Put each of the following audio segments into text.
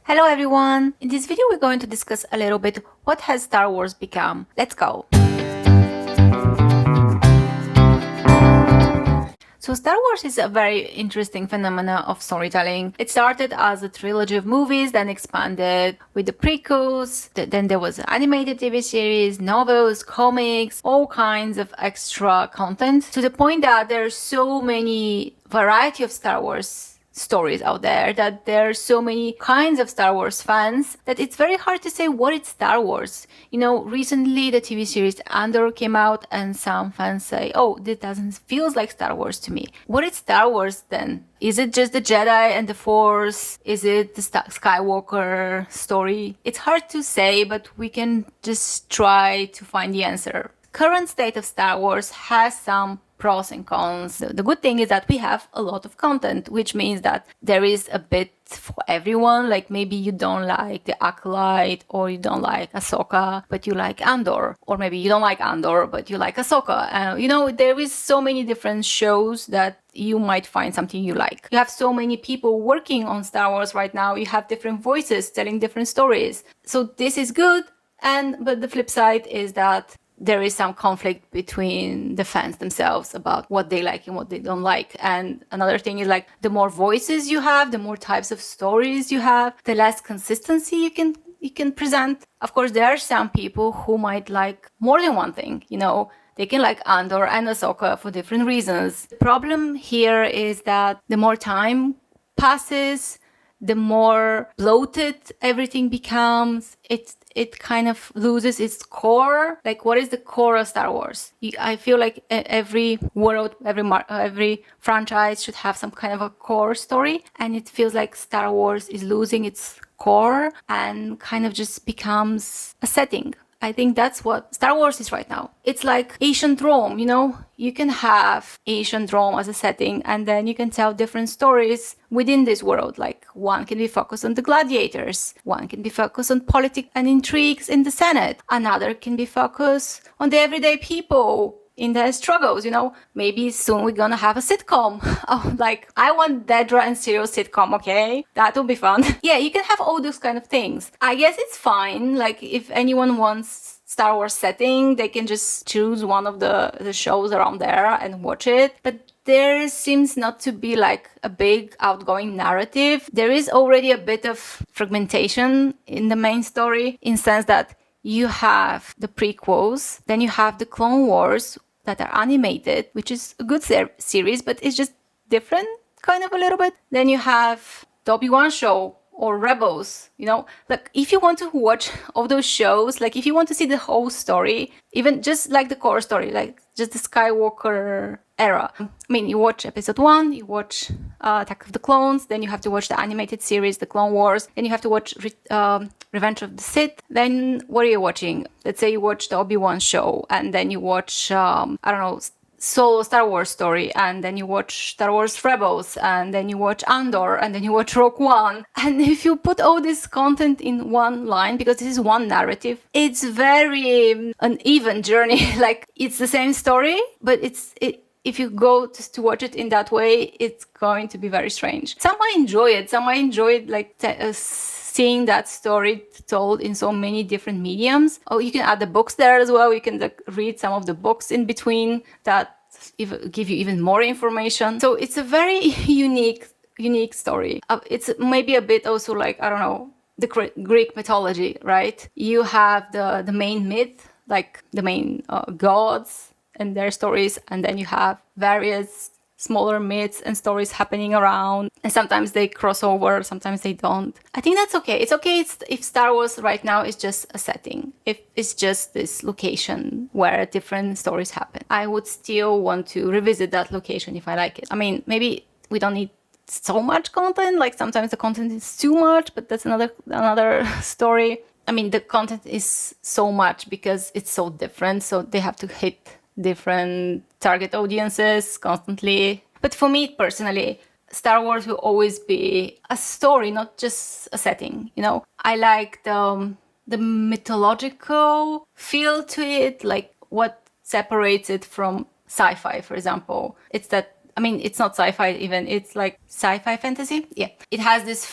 Hello everyone! In this video we're going to discuss a little bit what has Star Wars become. Let's go! So Star Wars is a very interesting phenomenon of storytelling. It started as a trilogy of movies, then expanded with the prequels, then there was an animated TV series, novels, comics, all kinds of extra content, to the point that there's so many variety of Star Wars stories out there, that there are so many kinds of Star Wars fans, that it's very hard to say what is Star Wars. You know, recently the TV series Andor came out and some fans say, oh, this doesn't feels like Star Wars to me. What is Star Wars then? Is it just the Jedi and the Force? Is it the Skywalker story? It's hard to say, but we can just try to find the answer. Current state of Star Wars has some pros and cons. The good thing is that we have a lot of content, which means that there is a bit for everyone. Like maybe you don't like the Acolyte, or you don't like Ahsoka, but you like Andor, or maybe you don't like Andor, but you like Ahsoka. You know, there is so many different shows that you might find something you like. You have so many people working on Star Wars right now. You have different voices telling different stories. So this is good. But the flip side is that there is some conflict between the fans themselves about what they like and what they don't like. And another thing is, like, the more voices you have, the more types of stories you have, the less consistency you can present. Of course, there are some people who might like more than one thing, you know. They can like Andor and Ahsoka for different reasons. The problem here is that the more time passes, the more bloated everything becomes. It kind of loses its core. Like, what is the core of Star Wars? I feel like every world, every franchise should have some kind of a core story, and it feels like Star Wars is losing its core and kind of just becomes a setting. I think that's what Star Wars is right now. It's like ancient Rome, you know? You can have ancient Rome as a setting, and then you can tell different stories within this world. Like, one can be focused on the gladiators, one can be focused on politics and intrigues in the Senate, another can be focused on the everyday people in their struggles, you know. Maybe soon we're gonna have a sitcom. Oh, like, I want Dedra and Cyril sitcom, okay? That will be fun. Yeah, you can have all those kind of things. I guess it's fine. Like, if anyone wants Star Wars setting, they can just choose one of the shows around there and watch it. But there seems not to be like a big outgoing narrative. There is already a bit of fragmentation in the main story, in sense that you have the prequels, then you have the Clone Wars that are animated, which is a good series, but it's just different, kind of a little bit. Then you have the Obi-Wan show, or Rebels, you know. Like, if you want to watch all those shows, like if you want to see the whole story, even just like the core story, like just the Skywalker era. I mean, you watch episode 1, you watch Attack of the Clones, then you have to watch the animated series, the Clone Wars, then you have to watch Revenge of the Sith. Then what are you watching? Let's say you watch the Obi-Wan show, and then you watch, I don't know, Solo Star Wars story, and then you watch Star Wars Rebels, and then you watch Andor, and then you watch Rogue One. And if you put all this content in one line, because this is one narrative, it's very uneven journey. Like, it's the same story, but if you go to watch it in that way, it's going to be very strange. Some might enjoy it. Some might enjoy it, like seeing that story told in so many different mediums. Oh, you can add the books there as well. You can read some of the books in between that give you even more information. So it's a very unique story. It's maybe a bit also like, I don't know, the Greek mythology, right? You have the main myth, like the main gods and their stories, and then you have various smaller myths and stories happening around, and sometimes they cross over, sometimes they don't. I think that's okay. It's okay if Star Wars right now is just a setting, if it's just this location where different stories happen. I would still want to revisit that location if I like it. I mean, maybe we don't need so much content, like sometimes the content is too much, but that's another story. I mean, the content is so much because it's so different, so they have to hit different target audiences constantly. But for me personally, Star Wars will always be a story, not just a setting, you know. I like the mythological feel to it, like what separates it from sci-fi, for example. It's that, I mean, it's not sci-fi even, it's like sci-fi fantasy. Yeah, it has this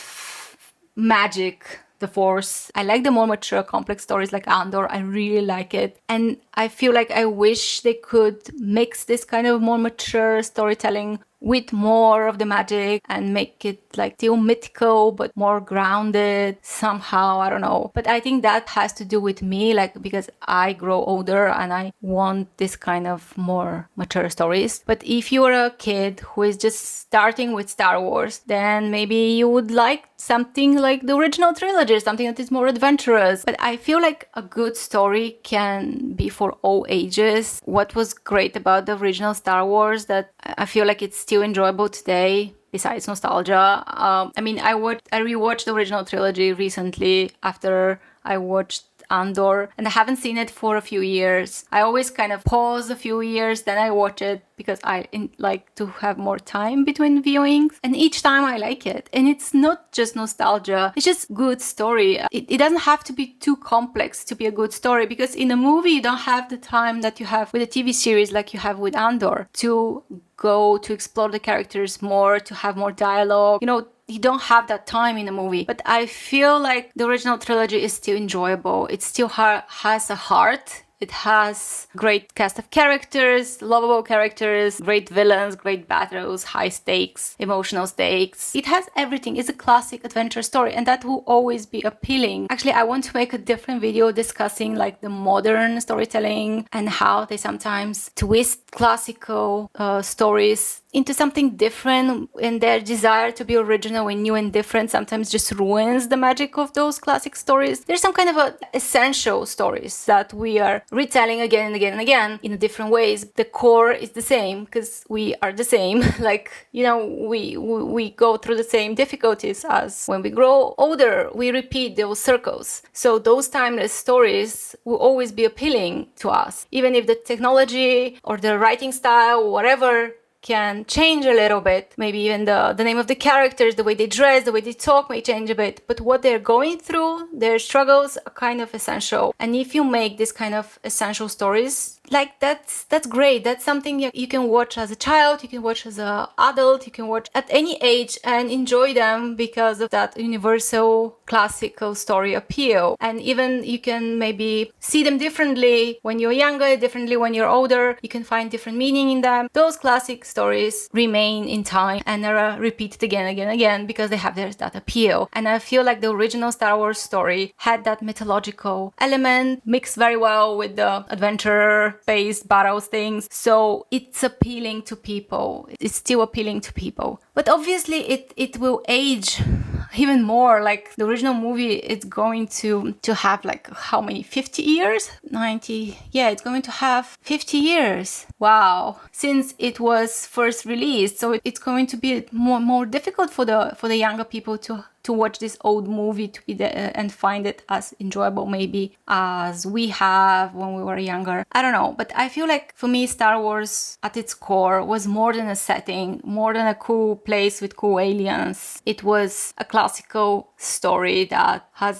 magic, the Force. I like the more mature, complex stories like Andor. I really like it. And I feel like I wish they could mix this kind of more mature storytelling with more of the magic and make it like still mythical but more grounded somehow. I don't know. But I think that has to do with me, like, because I grow older and I want this kind of more mature stories. But if you're a kid who is just starting with Star Wars, then maybe you would like something like the original trilogy, something that is more adventurous. But I feel like a good story can be for all ages. What was great about the original Star Wars that I feel like it's still enjoyable today, besides nostalgia. I mean, I rewatched the original trilogy recently after I watched Andor, and I haven't seen it for a few years. I always kind of pause a few years, then I watch it because I like to have more time between viewings. And each time I like it. And it's not just nostalgia, it's just good story. It doesn't have to be too complex to be a good story, because in a movie you don't have the time that you have with a TV series like you have with Andor to go to explore the characters more, to have more dialogue. You know, you don't have that time in a movie. But I feel like the original trilogy is still enjoyable. It still has a heart. It has great cast of characters, lovable characters, great villains, great battles, high stakes, emotional stakes. It has everything. It's a classic adventure story, and that will always be appealing. Actually, I want to make a different video discussing like the modern storytelling and how they sometimes twist classical stories into something different, and their desire to be original and new and different sometimes just ruins the magic of those classic stories. There's some kind of essential stories that we are retelling again and again and again in different ways. The core is the same because we are the same. Like, you know, we go through the same difficulties as when we grow older. We repeat those circles. So those timeless stories will always be appealing to us, even if the technology or the writing style or whatever can change a little bit. Maybe even the name of the characters, the way they dress, the way they talk may change a bit. But what they're going through, their struggles, are kind of essential. And if you make this kind of essential stories, like that's great. That's something you can watch as a child, you can watch as an adult, you can watch at any age and enjoy them because of that universal classical story appeal. And even you can maybe see them differently when you're younger, differently when you're older. You can find different meaning in them. Those classic stories remain in time and are repeated again and again and again because they have that appeal. And I feel like the original Star Wars story had that mythological element mixed very well with the adventure space battles things, so it's appealing to people. It's still appealing to people, but obviously it will age even more. Like the original movie, it's going to have like how many, 50 years, 90, yeah, it's going to have 50 years, wow, since it was first released. So it's going to be more difficult for the younger people to watch this old movie to be and find it as enjoyable maybe as we have when we were younger. I don't know, but I feel like for me Star Wars at its core was more than a setting, more than a cool place with cool aliens. It was a classical story that had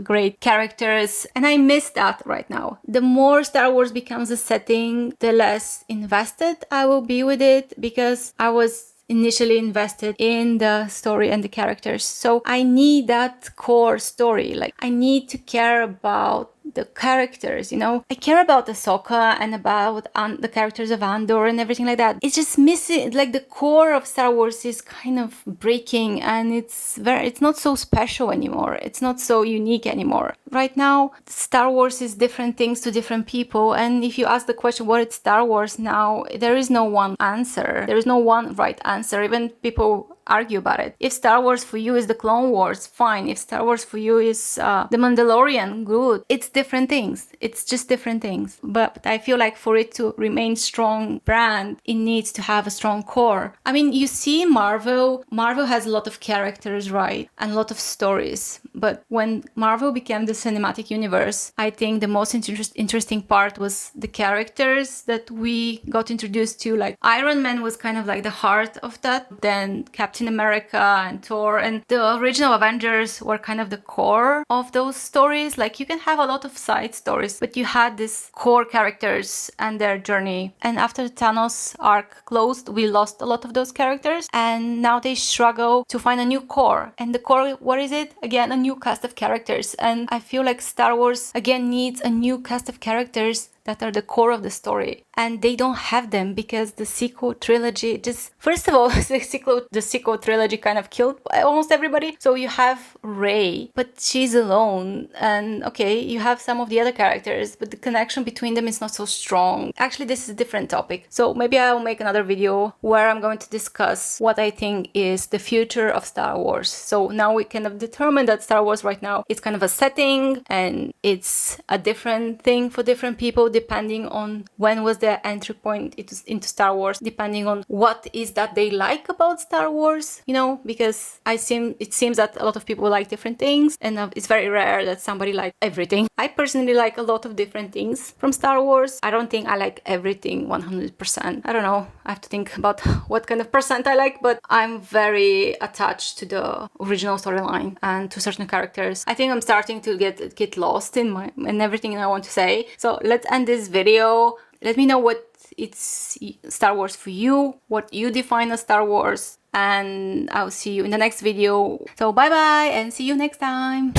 great characters, and I miss that right now. The more Star Wars becomes a setting, the less invested I will be with it, because I was initially invested in the story and the characters. So I need that core story. Like I need to care about the characters, you know. I care about Ahsoka and about the characters of Andor and everything like that. It's just missing, like the core of Star Wars is kind of breaking, and it's not so special anymore. It's not so unique anymore. Right now, Star Wars is different things to different people, and if you ask the question, what is Star Wars now, there is no one answer. There is no one right answer. Even people argue about it. If Star Wars for you is the Clone Wars, fine. If Star Wars for you is the Mandalorian, good. It's different things. It's just different things. But I feel like for it to remain strong brand, it needs to have a strong core. I mean, you see Marvel has a lot of characters, right? And a lot of stories. But when Marvel became the cinematic universe, I think the most interesting part was the characters that we got introduced to. Like Iron Man was kind of like the heart of that. Then Captain Captain America and Thor, and the original Avengers were kind of the core of those stories. Like, you can have a lot of side stories, but you had these core characters and their journey. And after the Thanos arc closed, we lost a lot of those characters, and now they struggle to find a new core. And the core, what is it? Again, a new cast of characters. And I feel like Star Wars again needs a new cast of characters that are the core of the story, and they don't have them because the sequel trilogy just, first of all, the sequel trilogy kind of killed almost everybody. So you have Rey, but she's alone, and okay, you have some of the other characters, but the connection between them is not so strong. Actually, this is a different topic, so maybe I'll make another video where I'm going to discuss what I think is the future of Star Wars. So now we kind of determine that Star Wars right now is kind of a setting, and it's a different thing for different people, depending on when was their entry point into Star Wars, depending on what is that they like about Star Wars, you know, because it seems that a lot of people like different things, and it's very rare that somebody likes everything. I personally like a lot of different things from Star Wars. I don't think I like everything 100%. I don't know, I have to think about what kind of percent I like, but I'm very attached to the original storyline and to certain characters. I think I'm starting to get lost in everything I want to say. So let's end this video. Let me know what it's Star Wars for you, what you define as Star Wars, and I'll see you in the next video. So bye bye and see you next time.